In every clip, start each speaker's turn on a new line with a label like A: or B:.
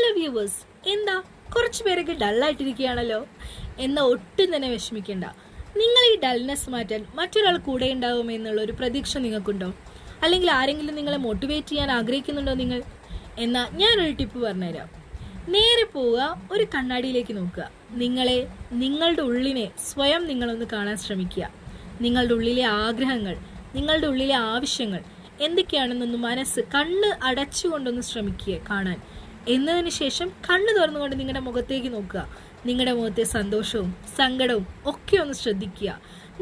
A: Hello viewers, എന്താ കുറച്ച് പേരൊക്കെ ഡള്ളായിട്ടിരിക്കുകയാണല്ലോ. എന്നാൽ ഒട്ടും തന്നെ വിഷമിക്കേണ്ട. നിങ്ങൾ ഈ ഡൾനെസ് മാറ്റാൻ മറ്റൊരാൾ കൂടെ ഉണ്ടാവുമെന്നുള്ള ഒരു പ്രതീക്ഷ നിങ്ങൾക്കുണ്ടോ? അല്ലെങ്കിൽ ആരെങ്കിലും നിങ്ങളെ മോട്ടിവേറ്റ് ചെയ്യാൻ ആഗ്രഹിക്കുന്നുണ്ടോ നിങ്ങൾ? എന്നാൽ ഞാനൊരു ടിപ്പ് പറഞ്ഞുതരാം. നേരെ പോവുക, ഒരു കണ്ണാടിയിലേക്ക് നോക്കുക. നിങ്ങളുടെ ഉള്ളിനെ സ്വയം നിങ്ങളൊന്ന് കാണാൻ ശ്രമിക്കുക. നിങ്ങളുടെ ഉള്ളിലെ ആഗ്രഹങ്ങൾ, നിങ്ങളുടെ ഉള്ളിലെ ആവശ്യങ്ങൾ എന്തൊക്കെയാണെന്നൊന്ന് കണ്ണ് അടച്ചുകൊണ്ടൊന്ന് ശ്രമിക്കുക കാണാൻ. എന്നതിന് ശേഷം കണ്ണ് തുറന്നുകൊണ്ട് നിങ്ങളുടെ മുഖത്തേക്ക് നോക്കുക. നിങ്ങളുടെ മുഖത്തെ സന്തോഷവും സങ്കടവും ഒക്കെ ഒന്ന് ശ്രദ്ധിക്കുക.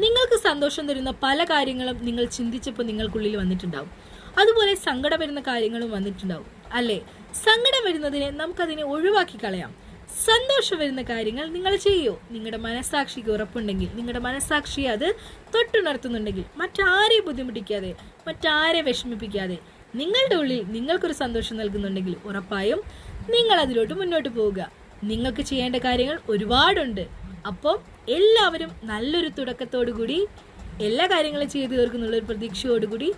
A: നിങ്ങൾക്ക് സന്തോഷം തരുന്ന പല കാര്യങ്ങളും നിങ്ങൾ ചിന്തിച്ചപ്പോൾ നിങ്ങൾക്കുള്ളിൽ വന്നിട്ടുണ്ടാവും. അതുപോലെ സങ്കടം വരുന്ന കാര്യങ്ങളും വന്നിട്ടുണ്ടാവും അല്ലേ? സങ്കടം വരുന്നതിനെ നമുക്കതിനെ ഒഴിവാക്കി കളയാം. സന്തോഷം വരുന്ന കാര്യങ്ങൾ നിങ്ങൾ ചെയ്യൂ. നിങ്ങളുടെ മനസാക്ഷിക്ക് ഉറപ്പുണ്ടെങ്കിൽ, നിങ്ങളുടെ മനസാക്ഷി അത് തൊട്ടുണർത്തുന്നുണ്ടെങ്കിൽ, മറ്റാരെ ബുദ്ധിമുട്ടിക്കാതെ, മറ്റാരെ വിഷമിപ്പിക്കാതെ നിങ്ങളുടെ ഉള്ളിൽ നിങ്ങൾക്കൊരു സന്തോഷം നൽകുന്നുണ്ടെങ്കിൽ ഉറപ്പായും നിങ്ങൾ അതിലോട്ട് മുന്നോട്ട് പോവുക. നിങ്ങൾക്ക് ചെയ്യേണ്ട കാര്യങ്ങൾ ഒരുപാടുണ്ട്. അപ്പോൾ എല്ലാവരും നല്ലൊരു തുടക്കത്തോടുകൂടി എല്ലാ കാര്യങ്ങളും ചെയ്തു തീർക്കുന്നുള്ള ഒരു പ്രതീക്ഷയോടുകൂടി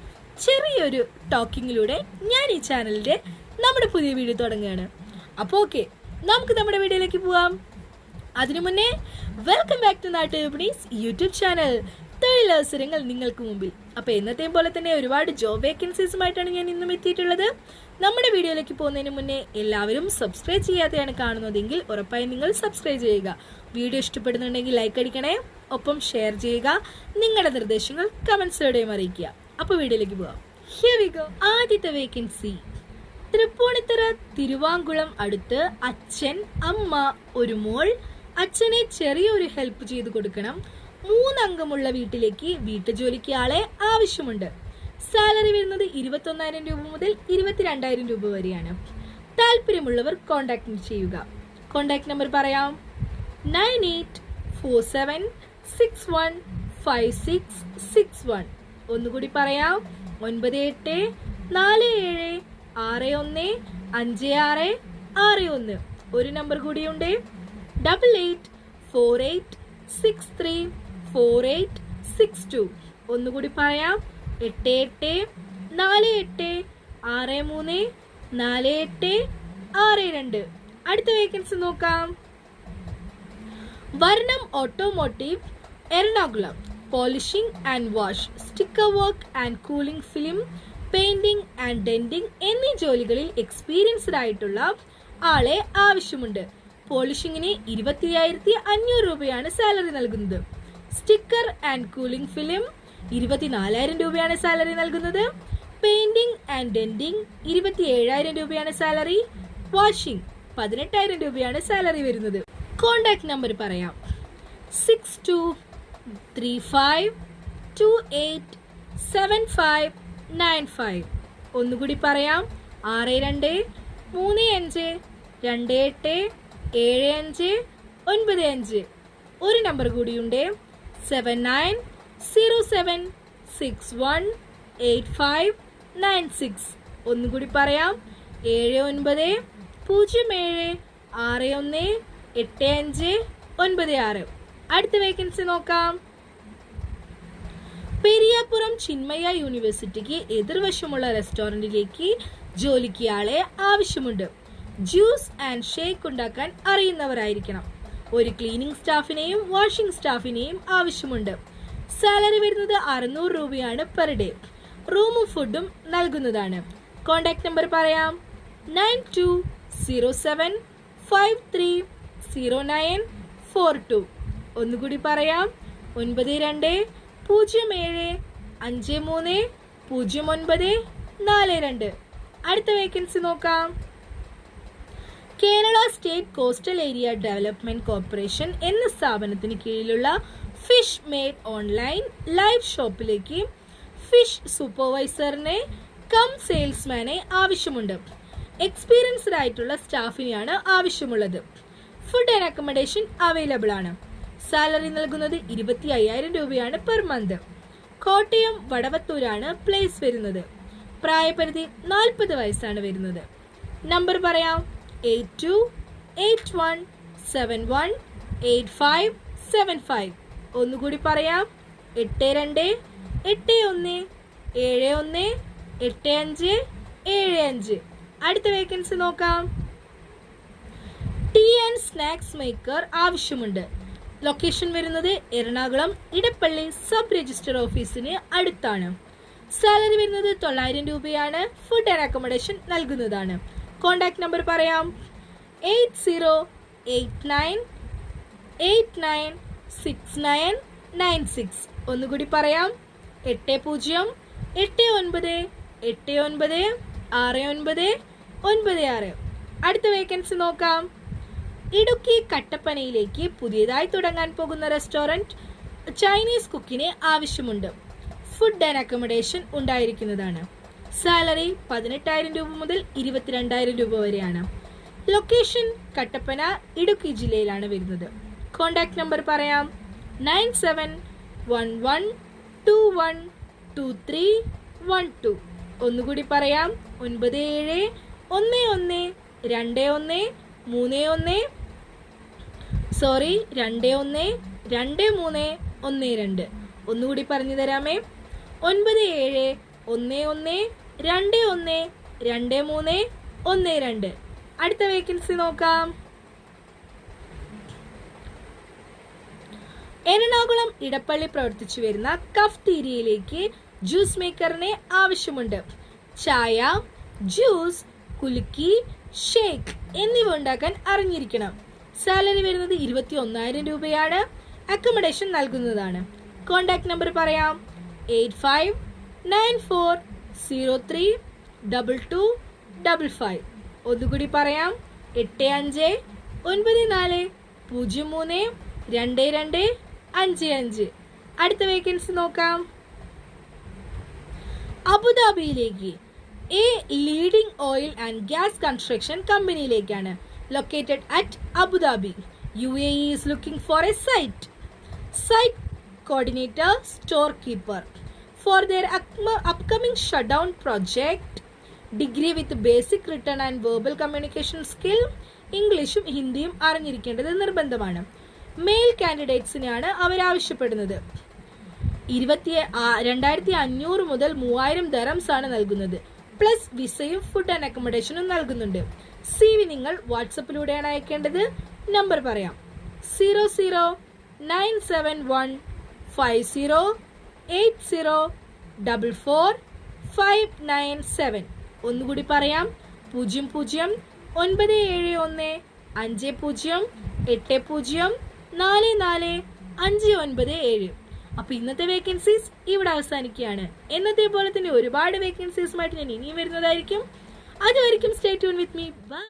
A: ചെറിയൊരു ടോക്കിങ്ങിലൂടെ ഞാൻ ഈ ചാനലിൻ്റെ നമ്മുടെ പുതിയ വീഡിയോ തുടങ്ങുകയാണ്. അപ്പോൾ ഓക്കെ, നമുക്ക് നമ്മുടെ വീഡിയോയിലേക്ക് പോവാം. അതിനു മുന്നേ welcome back to Nattuvipanees YouTube channel. തൊഴിലവസരങ്ങൾ നിങ്ങൾക്ക് മുമ്പിൽ. അപ്പോൾ എന്നത്തെയും പോലെ തന്നെ ഒരുപാട് ജോബ് വേക്കൻസീസുമായിട്ടാണ് ഞാൻ ഇന്നും എത്തിയിട്ടുള്ളത്. നമ്മുടെ വീഡിയോയിലേക്ക് പോകുന്നതിന് മുന്നേ എല്ലാവരും സബ്സ്ക്രൈബ് ചെയ്യാതെയാണ് കാണുന്നതെങ്കിൽ ഉറപ്പായും നിങ്ങൾ സബ്സ്ക്രൈബ് ചെയ്യുക. വീഡിയോ ഇഷ്ടപ്പെടുന്നുണ്ടെങ്കിൽ ലൈക്ക് അടിക്കണേ, ഒപ്പം ഷെയർ ചെയ്യുക. നിങ്ങളുടെ നിർദ്ദേശങ്ങൾ കമന്റ്സിലൂടെയും അറിയിക്കുക. അപ്പോൾ വീഡിയോയിലേക്ക് പോകാം. Here we go. ആദ്യത്തെ വേക്കൻസി തൃപ്പൂണിത്തുറ തിരുവാങ്കുളം അടുത്ത് അച്ഛൻ, അമ്മ, ഒരു മോൾ. അച്ഛനെ ചെറിയൊരു ഹെൽപ്പ് ചെയ്ത് കൊടുക്കണം. 3 അംഗമുള്ള വീട്ടിലേക്ക് വീട്ടുജോലിക്ക് ആളെ ആവശ്യമുണ്ട്. സാലറി വരുന്നത് 21,000 രൂപ മുതൽ 22,000 രൂപ വരെയാണ്. താല്പര്യമുള്ളവർ കോൺടാക്ട് ചെയ്യുക. കോൺടാക്ട് നമ്പർ പറയാം: 9847615661. ഒന്നുകൂടി പറയാം: 9847615661. ഒരു നമ്പർ കൂടിയുണ്ട്: 8848634862. ഒന്നുകൂടി പറയാം: 8848634862. അടുത്ത വേക്കൻസി നോക്കാം. Varnam automotive, Ernakulam. Polishing and wash, sticker work and cooling film, painting and denting എന്നീ ജോലികളിൽ എക്സ്പീരിയൻസ്ഡ് ആയിട്ടുള്ള ആളെ ആവശ്യമുണ്ട്. പോളിഷിങ്ങിന് 25,500 രൂപയാണ് സാലറി നൽകുന്നത്. സ്റ്റിക്കർ ആൻഡ് കൂളിംഗ് ഫിലിം 24,000 രൂപയാണ് സാലറി നൽകുന്നത്. പെയിന്റിംഗ് ആൻഡ് ഡെന്റിംഗ് 27,000 രൂപയാണ് സാലറി. വാഷിംഗ് 18,000 രൂപയാണ് സാലറി വരുന്നത്. കോൺടാക്ട് നമ്പർ പറയാം: 6235287595. ഒന്നുകൂടി പറയാം: 6235287595. ഒരു നമ്പർ കൂടിയുണ്ട്: 7907618596. ഒന്നുകൂടി പറയാം: 7907618596. അടുത്ത വേക്കൻസി നോക്കാം. പെരിയാപുരം ചിന്മയ യൂണിവേഴ്സിറ്റിക്ക് എതിർവശമുള്ള റെസ്റ്റോറന്റിലേക്ക് ജോലിക്ക് ആളെ ആവശ്യമുണ്ട്. ജ്യൂസ് ആൻഡ് ഷേക്ക് ഉണ്ടാക്കാൻ അറിയുന്നവരായിരിക്കണം. ഒരു ക്ലീനിങ് സ്റ്റാഫിനെയും വാഷിംഗ് സ്റ്റാഫിനെയും ആവശ്യമുണ്ട്. സാലറി വരുന്നത് 600 രൂപയാണ് പെർ ഡേ. റൂമും ഫുഡും നൽകുന്നതാണ്. കോൺടാക്ട് നമ്പർ പറയാം: 9207530942. ഒന്നുകൂടി പറയാം: 9207530942. അടുത്ത വേക്കൻസി നോക്കാം. Kerala state coastal area development corporation എന്ന സ്ഥാപനത്തിന് കീഴിലുള്ള ഫിഷ് മെയ്ഡ് ഓൺലൈൻ ലൈവ് ഷോപ്പിലേക്ക് ഫിഷ് സൂപ്പർവൈസറിനെ കം സെയിൽസ്മാനെ ആവശ്യമുണ്ട്. എക്സ്പീരിയൻസ്ഡ് ആയിട്ടുള്ള സ്റ്റാഫിനെയാണ് ആവശ്യമുള്ളത്. ഫുഡ് ആൻഡ് അക്കോമഡേഷൻ അവൈലബിൾ ആണ്. സാലറി നൽകുന്നത് 25,000 രൂപയാണ് പെർ മന്ത്. കോട്ടയം വടവത്തൂരാണ് പ്ലേസ് വരുന്നത്. പ്രായപരിധി 40 വയസ്സാണ് വരുന്നത്. നമ്പർ പറയാം: 8281718575. ഒന്നുകൂടി പറയാം: 8281718575. അടുത്ത വേക്കൻസി നോക്കാം. ആൻഡ് സ്നാക്സ് മേക്കർ ആവശ്യമുണ്ട്. ലൊക്കേഷൻ വരുന്നത് എറണാകുളം ഇടപ്പള്ളി സബ് രജിസ്റ്റർ ഓഫീസിന് അടുത്താണ്. സാലറി വരുന്നത് 900 രൂപയാണ്. ഫുഡ് ആൻഡ് അക്കോമഡേഷൻ നൽകുന്നതാണ്. കോൺടാക്ട് നമ്പർ പറയാം: 8089896996. ഒന്നുകൂടി പറയാം: 8089896996. അടുത്ത വേക്കൻസി നോക്കാം. ഇടുക്കി കട്ടപ്പനയിലേക്ക് പുതിയതായി തുടങ്ങാൻ പോകുന്ന റെസ്റ്റോറന്റ് ചൈനീസ് കുക്കിനെ ആവശ്യമുണ്ട്. ഫുഡ് ആൻഡ് അക്കോമഡേഷൻ ഉണ്ടായിരിക്കുന്നതാണ്. സാലറി 18,000 രൂപ മുതൽ 22,000 രൂപ വരെയാണ്. ലൊക്കേഷൻ കട്ടപ്പന ഇടുക്കി ജില്ലയിലാണ് വരുന്നത്. കോൺടാക്ട് നമ്പർ പറയാം: 9711212312. ഒന്നുകൂടി പറയാം: 912312. ഒന്നുകൂടി പറഞ്ഞു തരാമേ: 9711212312. അടുത്ത വേക്കൻസി നോക്കാം. എറണാകുളം ഇടപ്പള്ളി പ്രവർത്തിച്ചു വരുന്ന കഫ്തീരിയയിലേക്ക് ജ്യൂസ് മേക്കറിനെ ആവശ്യമുണ്ട്. ചായ, ജ്യൂസ്, കുലുക്കി, ഷേക്ക് എന്നിവ ഉണ്ടാക്കാൻ അറിഞ്ഞിരിക്കണം. സാലറി വരുന്നത് 21,000 രൂപയാണ്. അക്കോമഡേഷൻ നൽകുന്നതാണ്. കോൺടാക്ട് നമ്പർ പറയാം: 8594032255. ഒന്നുകൂടി പറയാം: 8594032255. അടുത്ത വേക്കൻസി നോക്കാം. അബുദാബിയിലേക്ക് a leading oil and gas construction കമ്പനിയിലേക്കാണ്. Located at Abu Dhabi. UAE is looking for a site coordinator, storekeeper for their upcoming shutdown project. Degree with basic written and verbal communication skill. ഇംഗ്ലീഷും ഹിന്ദിയും അറിഞ്ഞിരിക്കേണ്ടത് നിർബന്ധമാണ്. Mail കാൻഡിഡേറ്റ്സിനെയാണ് അവർ ആവശ്യപ്പെടുന്നത്. 2,500 മുതൽ 3,000 dirhams ആണ് നൽകുന്നത്. Plus വിസയും ഫുഡ് ആൻഡ് അക്കോമഡേഷനും നൽകുന്നുണ്ട്. CV നിങ്ങൾ വാട്സപ്പിലൂടെയാണ് അയക്കേണ്ടത്. നമ്പർ പറയാം: 009715080449597. ഒന്നുകൂടി പറയാം: 00975080445997. അപ്പൊ ഇന്നത്തെ വേക്കൻസീസ് ഇവിടെ അവസാനിക്കുകയാണ്. എന്നത്തെ പോലെ തന്നെ ഒരുപാട് വേക്കൻസീസുമായിട്ട് ഞാൻ ഇനിയും വരുന്നതായിരിക്കും. അതുവരെയും stay tune with me. By.